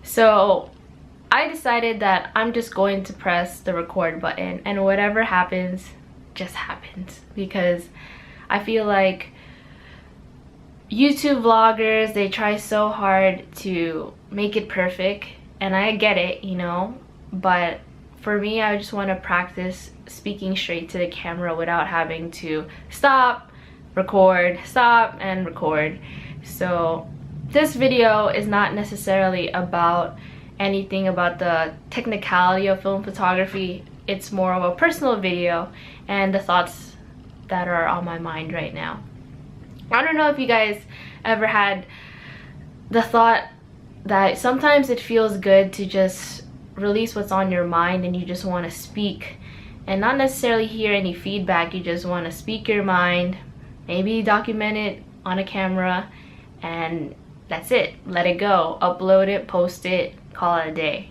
So I decided that I'm just going to press the record button, and whatever happens just happens, because I feel like YouTube vloggers, they try so hard to make it perfect, and I get it, you know, but for me, I just want to practice speaking straight to the camera without having to stop, record, stop, and record. So this video is not necessarily about anything about the technicality of film photography. It's more of a personal video and the thoughts that are on my mind right now. I don't know if you guys ever had the thought that sometimes it feels good to just release what's on your mind, and you just want to speak and not necessarily hear any feedback. You just want to speak your mind, maybe document it on a camera, and that's it. Let it go, upload it, post it, call it a day.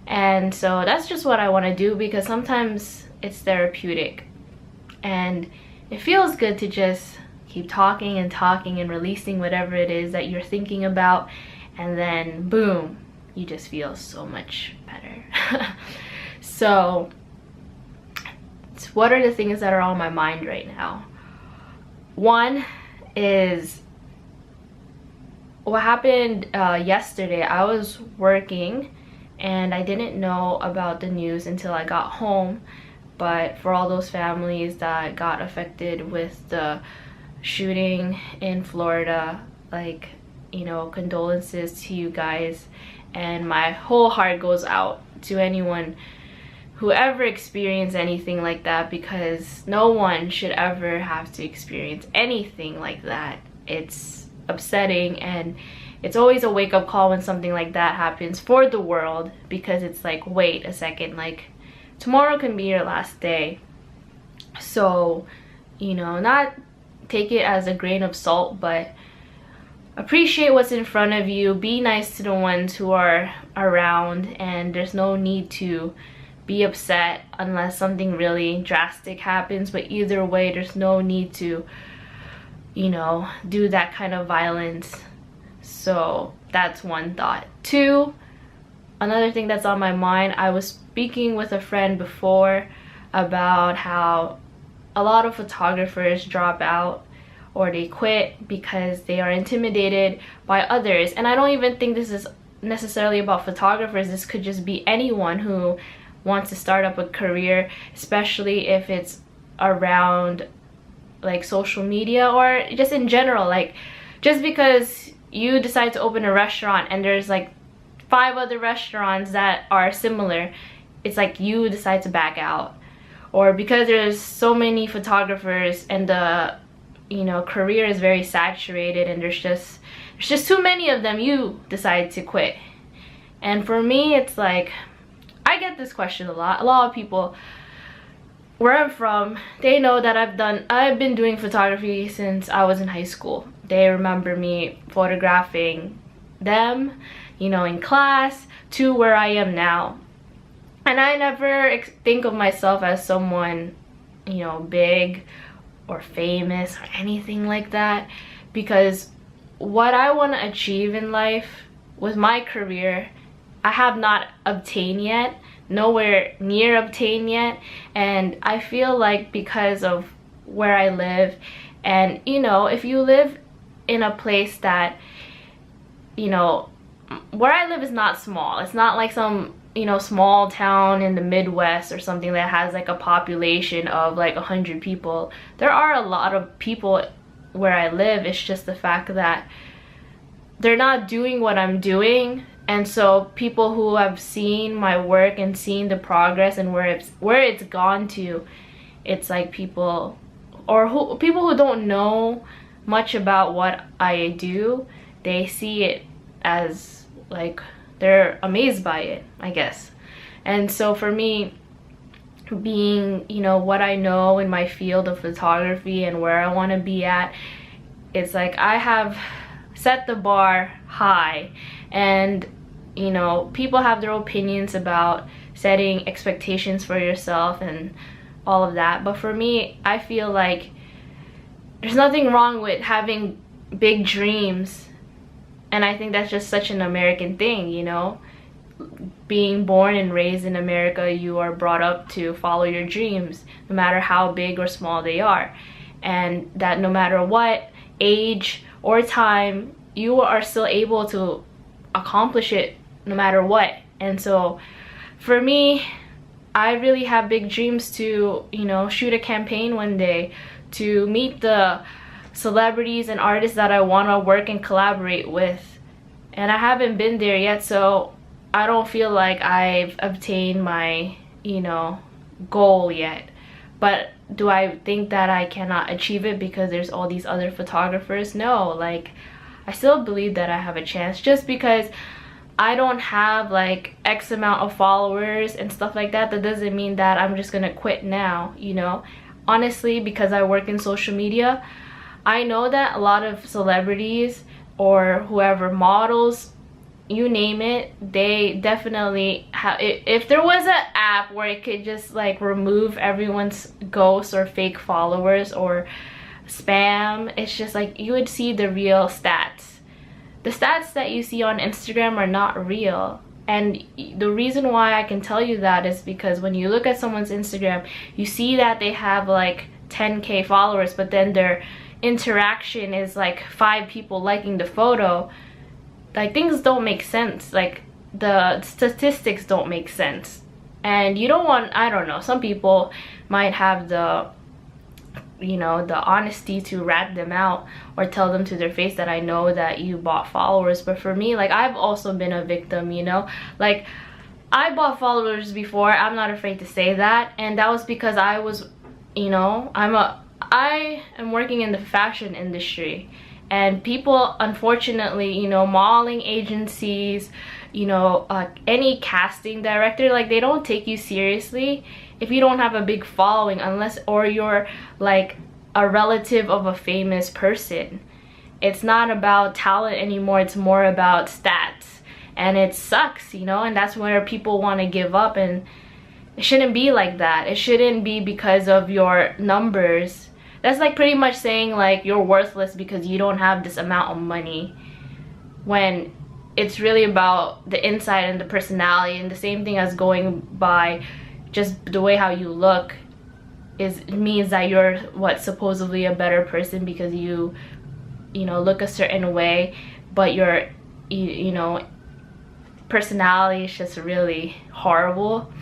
And so that's just what I want to do, because sometimes it's therapeutic and it feels good to just keep talking and talking and releasing whatever it is that you're thinking about, and then boom, you just feel so much better. So what are the things that are on my mind right now? One is what happened yesterday. I was working and I didn't know about the news until I got home, but for all those families that got affected with the shooting in Florida, like, you know, condolences to you guys, and my whole heart goes out to anyone who ever experienced anything like that, because no one should ever have to experience anything like that. It's upsetting, and it's always a wake-up call when something like that happens for the world, because it's like, wait a second, like, tomorrow can be your last day. So, you know, not take it as a grain of salt, but appreciate what's in front of you. Be nice to the ones who are around, and there's no need to be upset unless something really drastic happens. But either way, there's no need to, you know, do that kind of violence. So that's one thought. Two, another thing that's on my mind, I was speaking with a friend before about how a lot of photographers drop out or they quit because they are intimidated by others. And I don't even think this is necessarily about photographers. This could just be anyone who wants to start up a career, especially if it's around like social media or just in general. Like, just because you decide to open a restaurant and there's like 5 other restaurants that are similar, it's like you decide to back out. Or because there's so many photographers and the, you know, career is very saturated and there's just too many of them, you decide to quit. And for me, it's like, I get this question a lot. A lot of people where I'm from, they know that I've been doing photography since I was in high school. They remember me photographing them, you know, in class, to where I am now. And I never think of myself as someone, you know, big or famous or anything like that, because what I want to achieve in life with my career, I have not obtained yet, nowhere near obtained yet. And I feel like because of where I live, and you know, if you live in a place that, you know, where I live is not small. It's not like some, you know, small town in the Midwest or something that has like a population of like 100 people. There are a lot of people where I live. It's just the fact that they're not doing what I'm doing. And so people who have seen my work and seen the progress and where it's gone to, it's like people who don't know much about what I do, they see it as like, they're amazed by it, I guess. And so for me, being, you know, what I know in my field of photography and where I want to be at, it's like I have set the bar high. And you know, people have their opinions about setting expectations for yourself and all of that, but for me, I feel like there's nothing wrong with having big dreams And I think that's just such an American thing, you know? Being born and raised in America, you are brought up to follow your dreams, no matter how big or small they are. And that no matter what age or time, you are still able to accomplish it no matter what. And so for me, I really have big dreams to, you know, shoot a campaign one day, to meet the celebrities and artists that I want to work and collaborate with. And I haven't been there yet, so I don't feel like I've obtained my, you know, goal yet. But do I think that I cannot achieve it because there's all these other photographers? No, like, I still believe that I have a chance. Just because I don't have like X amount of followers and stuff like that, that doesn't mean that I'm just gonna quit now, you know? Honestly, because I work in social media, I know that a lot of celebrities or whoever, models, you name it, they definitely have, if there was an app where it could just like remove everyone's ghosts or fake followers or spam, it's just like you would see the real stats. The stats that you see on Instagram are not real. And the reason why I can tell you that is because when you look at someone's Instagram, you see that they have like 10K followers, but then their interaction is like 5 people liking the photo. Like, things don't make sense. Like, the statistics don't make sense. And you don't want, I don't know, some people might have the, you know, the honesty to rat them out or tell them to their face that I know that you bought followers. But for me, like, I've also been a victim, you know? Like, I bought followers before, I'm not afraid to say that. And that was because I was, you know, I am working in the fashion industry. And people, unfortunately, you know, modeling agencies, you know, any casting director, like, they don't take you seriously if you don't have a big following, unless, or you're like a relative of a famous person. It's not about talent anymore, it's more about stats. And it sucks, you know, and that's where people want to give up. And it shouldn't be like that. It shouldn't be because of your numbers. That's like pretty much saying like you're worthless because you don't have this amount of money, when it's really about the inside and the personality. And the same thing as going by just the way how you look means that you're what, supposedly a better person because you know, look a certain way, but your you know, personality is just really horrible.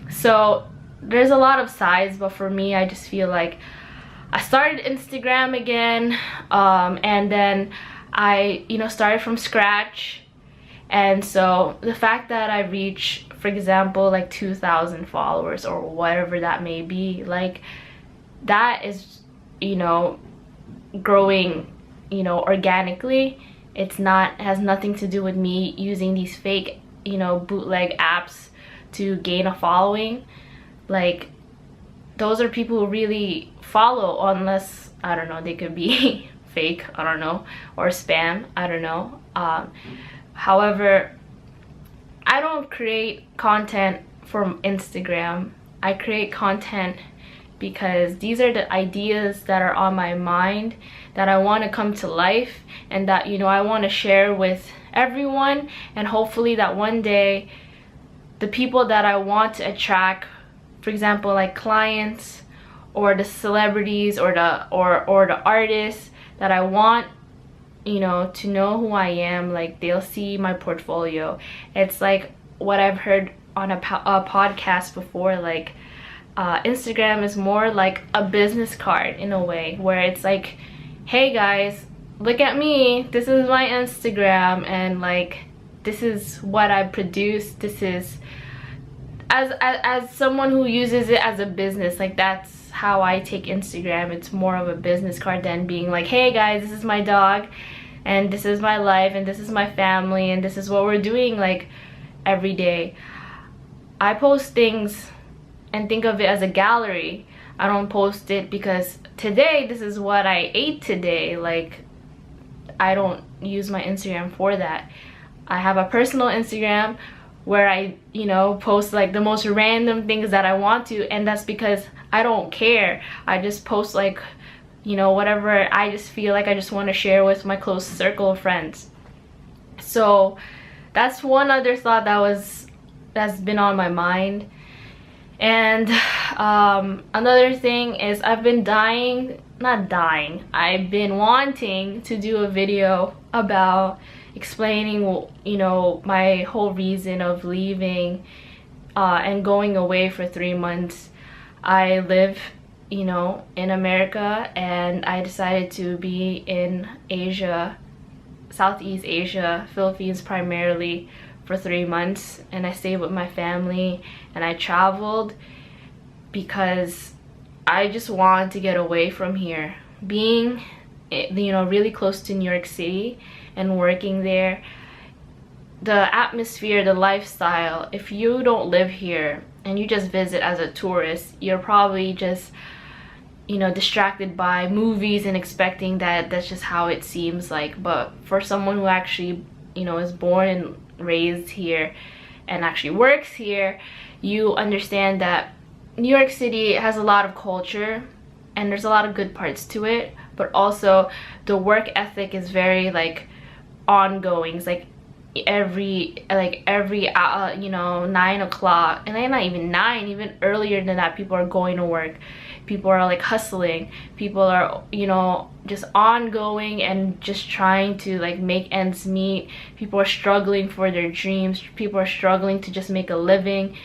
So there's a lot of sides, but for me, I just feel like I started Instagram again, and then I, you know, started from scratch. And so the fact that I reach, for example, like 2,000 followers or whatever that may be, like, that is, you know, growing, you know, organically. It's not, it has nothing to do with me using these fake, you know, bootleg apps to gain a following. Like, those are people who really follow, unless, I don't know, they could be fake, I don't know, or spam, I don't know. However, I don't create content from Instagram. I create content because these are the ideas that are on my mind that I want to come to life, and that, you know, I want to share with everyone. And hopefully that one day the people that I want to attract, for example, like clients or the celebrities or the artists that I want, you know, to know who I am, like, they'll see my portfolio. It's like what I've heard on a podcast before, like, Instagram is more like a business card in a way, where it's like, hey guys, look at me, this is my Instagram, and like, this is what I produce. This is, as someone who uses it as a business, like, that's how I take Instagram. It's more of a business card than being like, hey guys, this is my dog, and this is my life, and this is my family, and this is what we're doing, like, every day. I post things and think of it as a gallery. I don't post it because today this is what I ate today. Like, I don't use my Instagram for that. I have a personal Instagram where I, you know, post like the most random things that I want to, and that's because I don't care. I just post, like, you know, whatever I just feel like I just want to share with my close circle of friends. So that's one other thought that's been on my mind. And another thing is I've been I've been wanting to do a video about explaining, you know, my whole reason of leaving and going away for 3 months. I live, you know, in America, and I decided to be in Asia, Southeast Asia, Philippines primarily, for 3 months, and I stayed with my family and I traveled because I just wanted to get away from here. Being, you know, really close to New York City and working there, the atmosphere, the lifestyle, if you don't live here and you just visit as a tourist, you're probably just, you know, distracted by movies and expecting that that's just how it seems like. But for someone who actually, you know, is born and raised here and actually works here, you understand that New York City has a lot of culture and there's a lot of good parts to it, but also the work ethic is very like ongoing. It's like every you know, 9 o'clock, and then not even 9, even earlier than that, people are going to work. People are like hustling. People are, you know, just ongoing and just trying to like make ends meet. People are struggling for their dreams. People are struggling to just make a living.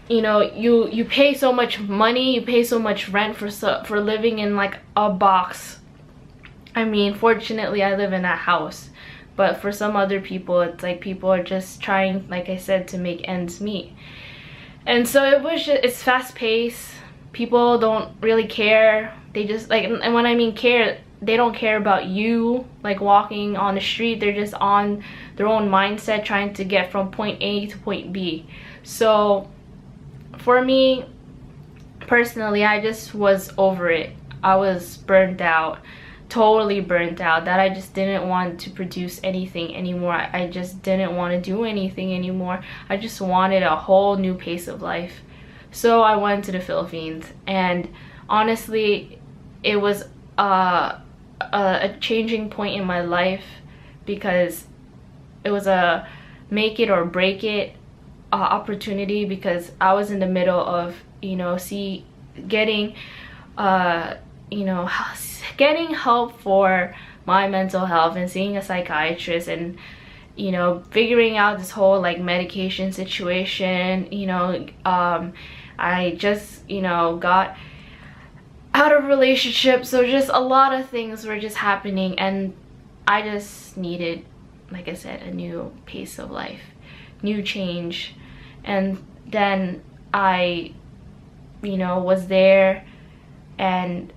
You know, you pay so much money, you pay so much rent for living in like a box. I mean, fortunately I live in a house, but for some other people, it's like people are just trying, like I said, to make ends meet. And so it's fast paced. People don't really care. They just like, and when I mean care, they don't care about you like walking on the street. They're just on their own mindset, trying to get from point A to point B. So for me personally, I just was over it. I was burnt out, totally burnt out, that I just didn't want to produce anything anymore. I just didn't want to do anything anymore. I just wanted a whole new pace of life. So I went to the Philippines, and honestly it was a changing point in my life, because it was a make it or break it opportunity, because I was in the middle of, you know, getting help for my mental health and seeing a psychiatrist, and you know, figuring out this whole like medication situation. You know, I just, you know, got out of relationship, so just a lot of things were just happening, and I just needed, like I said, a new pace of life, new change. And then I, you know, was there, and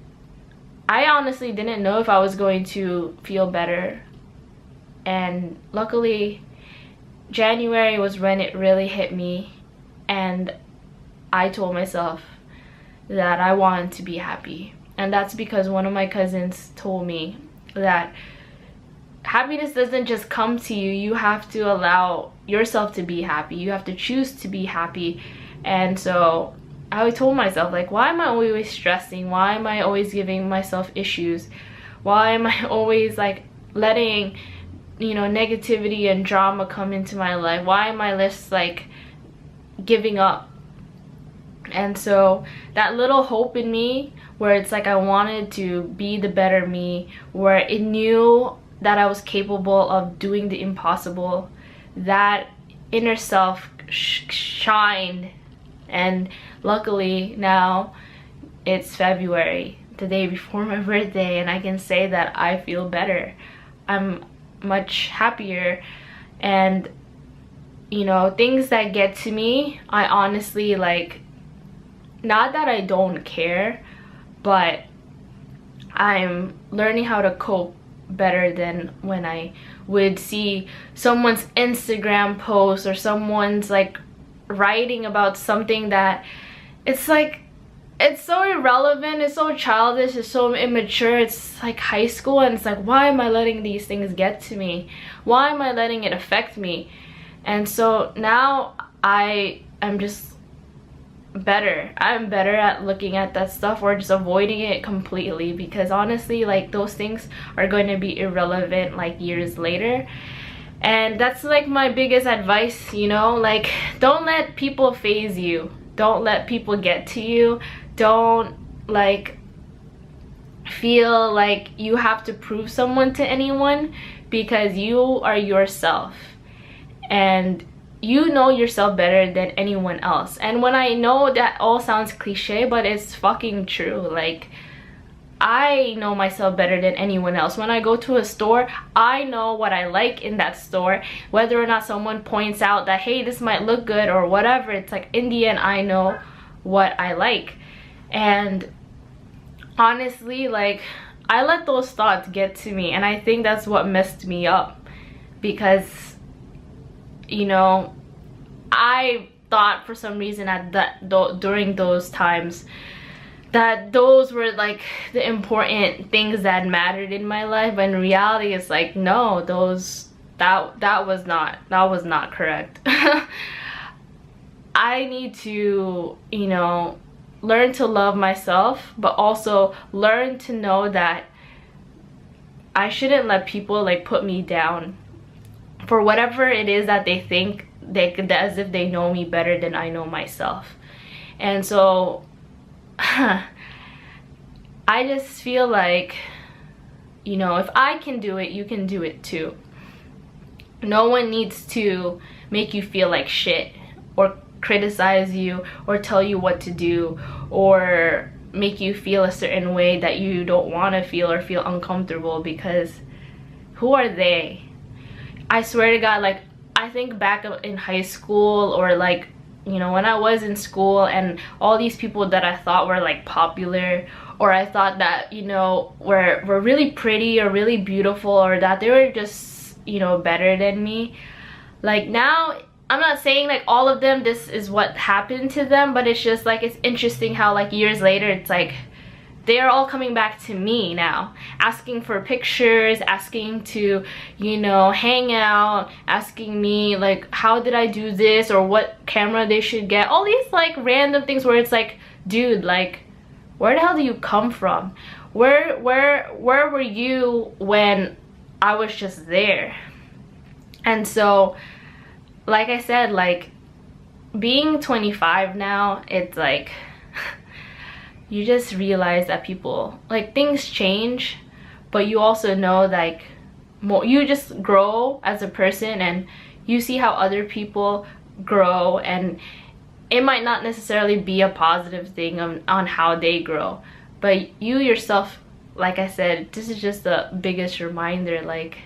I honestly didn't know if I was going to feel better. And luckily January was when it really hit me, and I told myself that I wanted to be happy. And that's because one of my cousins told me that happiness doesn't just come to you. You have to allow yourself to be happy. You have to choose to be happy. And so I told myself, like, why am I always stressing? Why am I always giving myself issues? Why am I always like letting, you know, negativity and drama come into my life? Why am I just like giving up? And so that little hope in me, where it's like I wanted to be the better me, where it knew that I was capable of doing the impossible, that inner self shined. And luckily now it's February, the day before my birthday, and I can say that I feel better. I'm much happier. And you know, things that get to me, I honestly like, not that I don't care, but I'm learning how to cope better than when I would see someone's Instagram post or someone's like writing about something that it's like, it's so irrelevant, it's so childish, it's so immature, it's like high school, and it's like, why am I letting these things get to me? Why am I letting it affect me? And so now I am just better. I'm better at looking at that stuff, or just avoiding it completely, because honestly, like, those things are going to be irrelevant like years later. And that's like my biggest advice, you know, like don't let people phase you, don't let people get to you, don't like feel like you have to prove someone to anyone, because you are yourself and you know yourself better than anyone else. And when I know that all sounds cliche, but it's fucking true, like I know myself better than anyone else. When I go to a store, I know what I like in that store, whether or not someone points out that hey, this might look good or whatever. It's like in the end I know what I like. And honestly, like I let those thoughts get to me, and I think that's what messed me up, because you know, I thought for some reason during those times that those were like the important things that mattered in my life, but in reality it's like no, that was not correct. I need to, you know, learn to love myself, but also learn to know that I shouldn't let people like put me down for whatever it is that they think as if they know me better than I know myself. And so I just feel like, you know, if I can do it, you can do it too. No one needs to make you feel like shit or criticize you or tell you what to do or make you feel a certain way that you don't want to feel or feel uncomfortable, because who are they? I swear to God, like I think back in high school, or like, you know, when I was in school, and all these people that I thought were like popular, or I thought that, you know, were really pretty or really beautiful, or that they were just, you know, better than me. Like now, I'm not saying like all of them this is what happened to them, but it's just like it's interesting how like years later it's like they're all coming back to me now, asking for pictures, asking to, you know, hang out, asking me like how did I do this or what camera they should get, all these like random things where it's like, dude, like where the hell do you come from? Where were you when I was just there? And so like I said, like being 25 now, it's like you just realize that people, like, things change, but you also know like you just grow as a person, and you see how other people grow, and it might not necessarily be a positive thing on how they grow, but you yourself, like I said, this is just the biggest reminder, like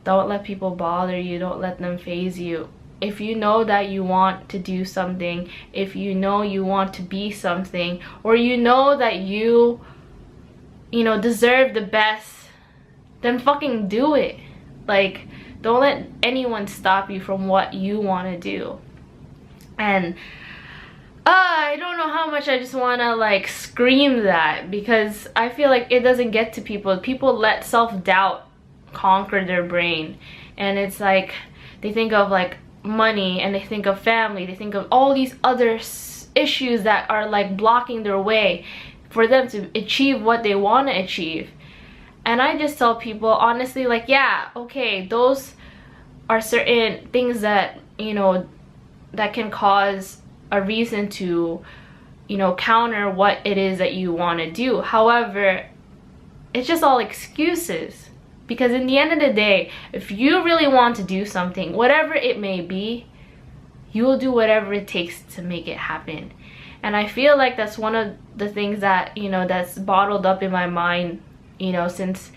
don't let people bother you, don't let them phase you. If you know that you want to do something, if you know you want to be something, or you know that you know, deserve the best, then fucking do it. Like, don't let anyone stop you from what you want to do. And I don't know how much I just want to like scream that, because I feel like it doesn't get to people. People let self-doubt conquer their brain, and it's like they think of like money, and they think of family, they think of all these other issues that are like blocking their way for them to achieve what they want to achieve. And I just tell people honestly, like, yeah, okay, those are certain things that, you know, that can cause a reason to, you know, counter what it is that you want to do. However, it's just all excuses. Because in the end of the day, if you really want to do something, whatever it may be, you will do whatever it takes to make it happen. And I feel like that's one of the things that, you know, that's bottled up in my mind, you know, since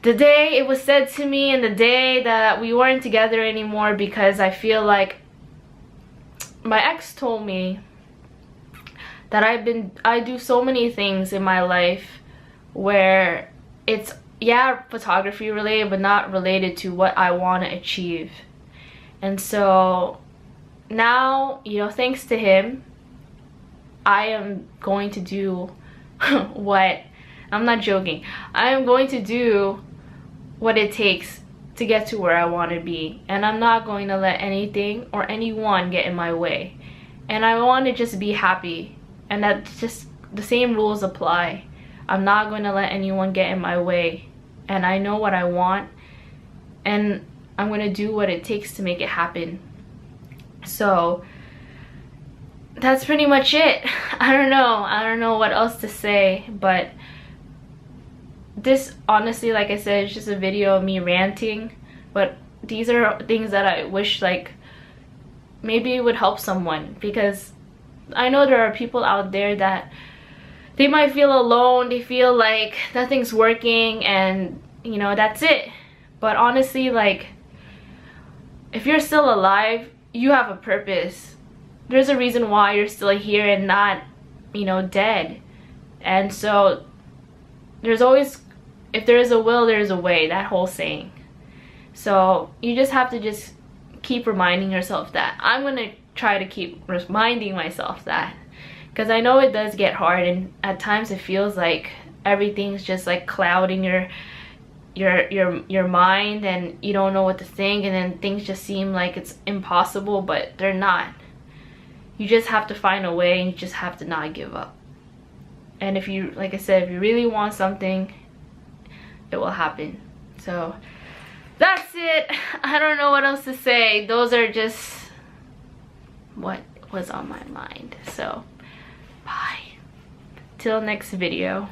the day it was said to me and the day that we weren't together anymore. Because I feel like my ex told me that I do so many things in my life where it's, yeah, photography related, but not related to what I want to achieve. And so now, you know, thanks to him, I am going to do what, I'm not joking, I am going to do what it takes to get to where I want to be. And I'm not going to let anything or anyone get in my way. And I want to just be happy, and that's just the same rules apply. I'm not going to let anyone get in my way, and I know what I want, and I'm gonna do what it takes to make it happen. So that's pretty much it. I don't know what else to say, but this, honestly, like I said, it's just a video of me ranting, but these are things that I wish, like, maybe it would help someone, because I know there are people out there that they might feel alone, they feel like nothing's working, and you know, that's it. But honestly, like, if you're still alive, you have a purpose. There's a reason why you're still here and not, you know, dead. And so there's always, if there is a will, there's a way, that whole saying. So you just have to just keep reminding yourself that. I'm gonna try to keep reminding myself that, because I know it does get hard, and at times it feels like everything's just like clouding your mind, and you don't know what to think, and then things just seem like it's impossible, but they're not. You just have to find a way, and you just have to not give up. And if you, like I said, if you really want something, it will happen. So that's it. I don't know what else to say. Those are just what was on my mind. So bye till next video.